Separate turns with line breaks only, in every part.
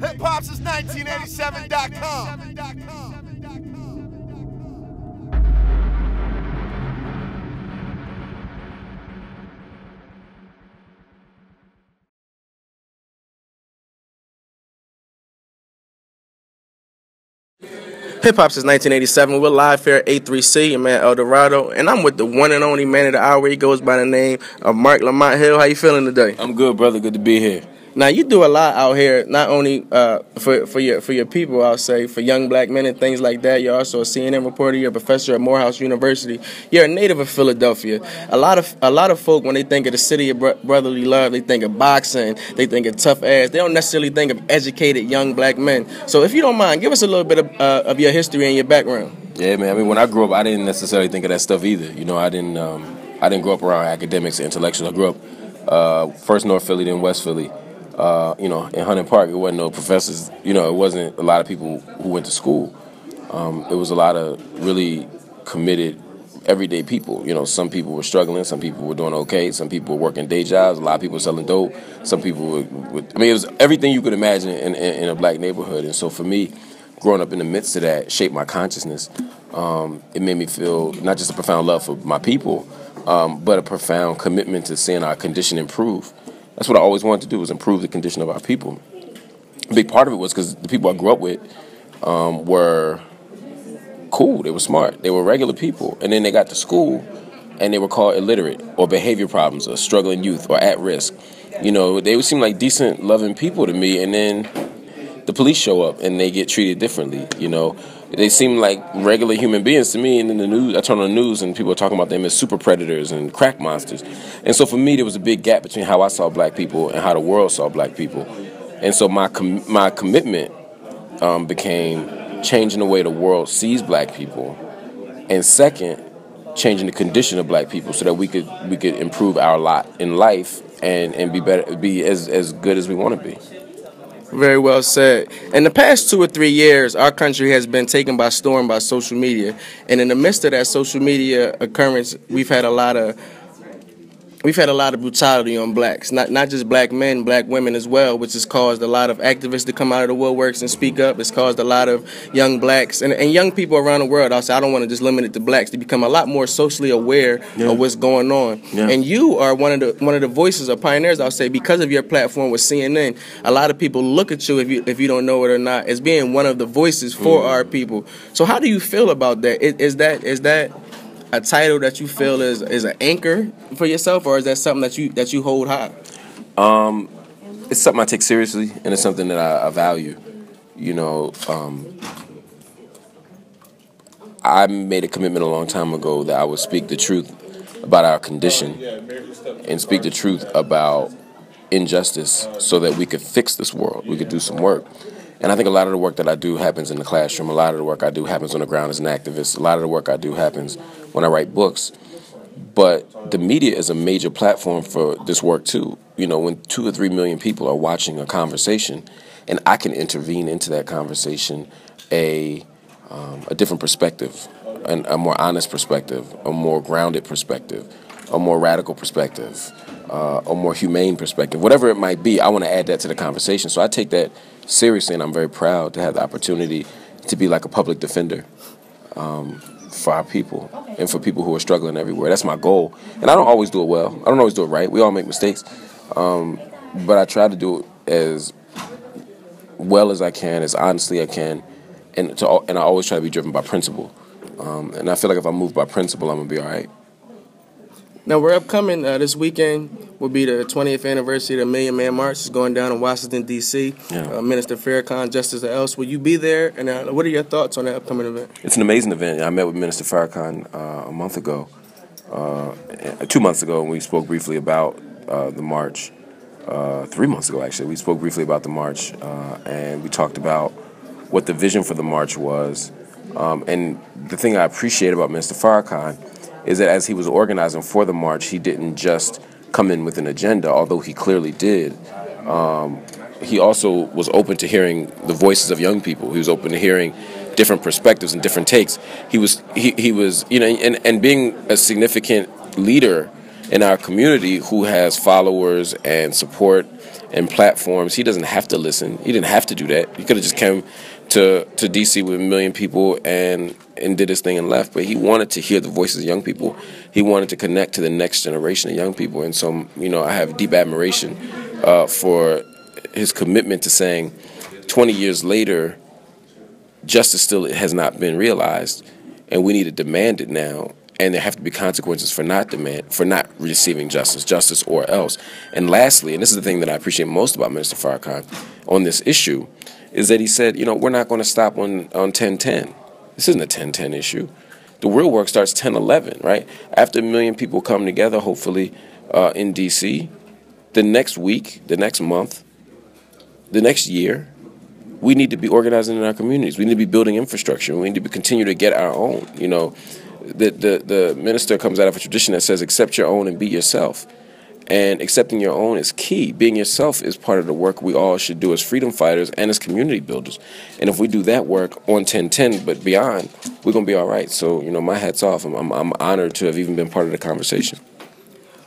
Hip-hop since 1987.com.
Hip Hop since 1987. We're live here at A3C, your man Eldorado, and I'm with the one and only man of the hour. He goes by the name of Marc Lamont Hill. How you feeling today?
I'm good, brother. Good to be here.
Now you do a lot out here, not only for your people, I'll say, for young black men and things like that. You're also a CNN reporter. You're a professor at Morehouse University. You're a native of Philadelphia. A lot of folk, when they think of the city of brotherly love, they think of boxing, they think of tough ass. They don't necessarily think of educated young black men. So if you don't mind, give us a little bit of your history and your background.
Yeah, man. I mean, when I grew up, I didn't necessarily think of that stuff either. You know, I didn't grow up around academics and intellectuals. I grew up first North Philly, then West Philly. You know, in Hunting Park, it wasn't no professors. You know, it wasn't a lot of people who went to school. It was a lot of really committed, everyday people. You know, some people were struggling, some people were doing okay, some people were working day jobs, a lot of people were selling dope, some people were I mean, it was everything you could imagine in a black neighborhood. And so for me, growing up in the midst of that shaped my consciousness. It made me feel not just a profound love for my people, but a profound commitment to seeing our condition improve. That's what I always wanted to do, was improve the condition of our people. A big part of it was because the people I grew up with were cool. They were smart. They were regular people. And then they got to school, and they were called illiterate or behavior problems or struggling youth or at risk. You know, they would seem like decent, loving people to me, and then the police show up, and they get treated differently, you know. They seem like regular human beings to me, and in the news, I turn on the news, and people are talking about them as super predators and crack monsters. And so for me, there was a big gap between how I saw black people and how the world saw black people. And so my commitment became changing the way the world sees black people, and second, changing the condition of black people so that we could improve our lot in life and be as good as we want to be.
Very well said. In the past 2 or 3 years, our country has been taken by storm by social media. And in the midst of that social media occurrence, we've had a lot of brutality on blacks. Not just black men, black women as well, which has caused a lot of activists to come out of the woodworks and speak up. It's caused a lot of young blacks and young people around the world. Also, I don't want to just limit it to blacks, to become a lot more socially aware of what's going on. Yeah. And you are one of the voices or pioneers, I'll say, because of your platform with CNN. A lot of people look at you, if you don't know it or not, as being one of the voices for our people. So how do you feel about that? Is that a title that you feel is an anchor for yourself, or is that something that you hold high?
It's something I take seriously, and it's something that I value. You know, I made a commitment a long time ago that I would speak the truth about our condition and speak the truth about injustice so that we could fix this world, we could do some work. And I think a lot of the work that I do happens in the classroom. A lot of the work I do happens on the ground as an activist. A lot of the work I do happens when I write books. But the media is a major platform for this work too. You know, when 2 or 3 million people are watching a conversation, and I can intervene into that conversation a different perspective, a more honest perspective, a more grounded perspective, a more radical perspective, a more humane perspective, whatever it might be, I want to add that to the conversation. So I take that seriously, and I'm very proud to have the opportunity to be like a public defender for our people and for people who are struggling everywhere. That's my goal. And I don't always do it well. I don't always do it right. We all make mistakes. But I try to do it as well as I can, as honestly as I can, and I always try to be driven by principle. And I feel like if I move by principle, I'm going to be all right.
Now, we're upcoming this weekend will be the 20th anniversary of the Million Man March. It's going down in Washington, D.C. Yeah. Minister Farrakhan, Justice Else. Will you be there? And what are your thoughts on that upcoming event?
It's an amazing event. I met with Minister Farrakhan a month ago, 2 months ago, and we spoke briefly about the march. 3 months ago, actually. We spoke briefly about the march, and we talked about what the vision for the march was. And the thing I appreciate about Minister Farrakhan is that as he was organizing for the march, he didn't just come in with an agenda, although he clearly did. He also was open to hearing the voices of young people. He was open to hearing different perspectives and different takes. He was, you know, and being a significant leader in our community who has followers and support and platforms. He doesn't have to listen. He didn't have to do that. He could have just come to D.C. with 1 million people and did his thing and left. But he wanted to hear the voices of young people. He wanted to connect to the next generation of young people. And so, I have deep admiration for his commitment to saying 20 years later, justice still has not been realized, and we need to demand it now. And there have to be consequences for not receiving justice or else. And lastly, and this is the thing that I appreciate most about Minister Farrakhan on this issue, is that he said, we're not going to stop on 10-10. This isn't a 10-10 issue. The real work starts 10-11, right? After 1 million people come together, hopefully, in D.C., the next week, the next month, the next year, we need to be organizing in our communities. We need to be building infrastructure. We need to continue to get our own, The minister comes out of a tradition that says accept your own and be yourself. And accepting your own is key. Being yourself is part of the work we all should do as freedom fighters and as community builders. And if we do that work on 10-10 but beyond, we're going to be all right. So, my hat's off. I'm honored to have even been part of the conversation.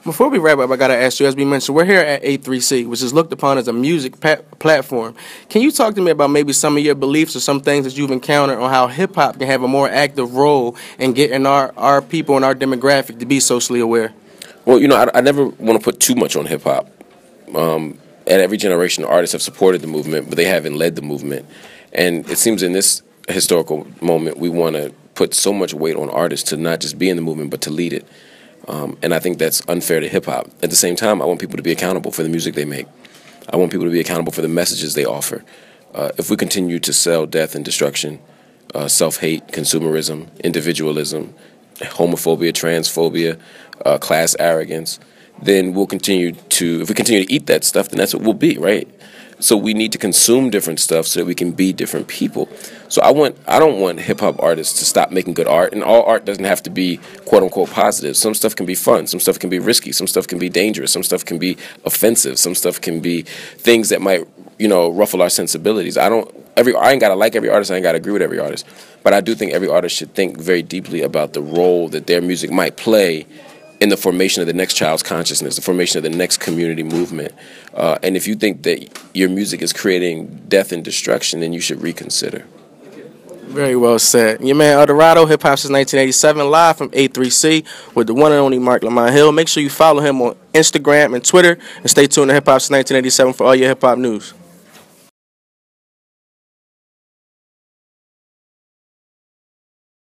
Before we wrap up, I got to ask you, as we mentioned, we're here at A3C, which is looked upon as a music platform. Can you talk to me about maybe some of your beliefs or some things that you've encountered on how hip-hop can have a more active role in getting our people and our demographic to be socially aware?
Well, I never want to put too much on hip-hop. At every generation, artists have supported the movement, but they haven't led the movement. And it seems in this historical moment, we want to put so much weight on artists to not just be in the movement, but to lead it. And I think that's unfair to hip-hop. At the same time, I want people to be accountable for the music they make. I want people to be accountable for the messages they offer. If we continue to sell death and destruction, self-hate, consumerism, individualism, homophobia, transphobia, class arrogance, then if we continue to eat that stuff, then that's what we'll be, right? So we need to consume different stuff so that we can be different people. So I don't want hip-hop artists to stop making good art, and all art doesn't have to be quote-unquote positive. Some stuff can be fun, some stuff can be risky, some stuff can be dangerous, some stuff can be offensive, some stuff can be things that might, ruffle our sensibilities. I ain't gotta like every artist, I ain't gotta agree with every artist, but I do think every artist should think very deeply about the role that their music might play in the formation of the next child's consciousness, the formation of the next community movement. And if you think that your music is creating death and destruction, then you should reconsider.
Very well said. Your man Eldorado, hip hop since 1987, live from A3C with the one and only Marc Lamont Hill. Make sure you follow him on Instagram and Twitter, and stay tuned to Hip Hop since 1987 for all your hip hop news.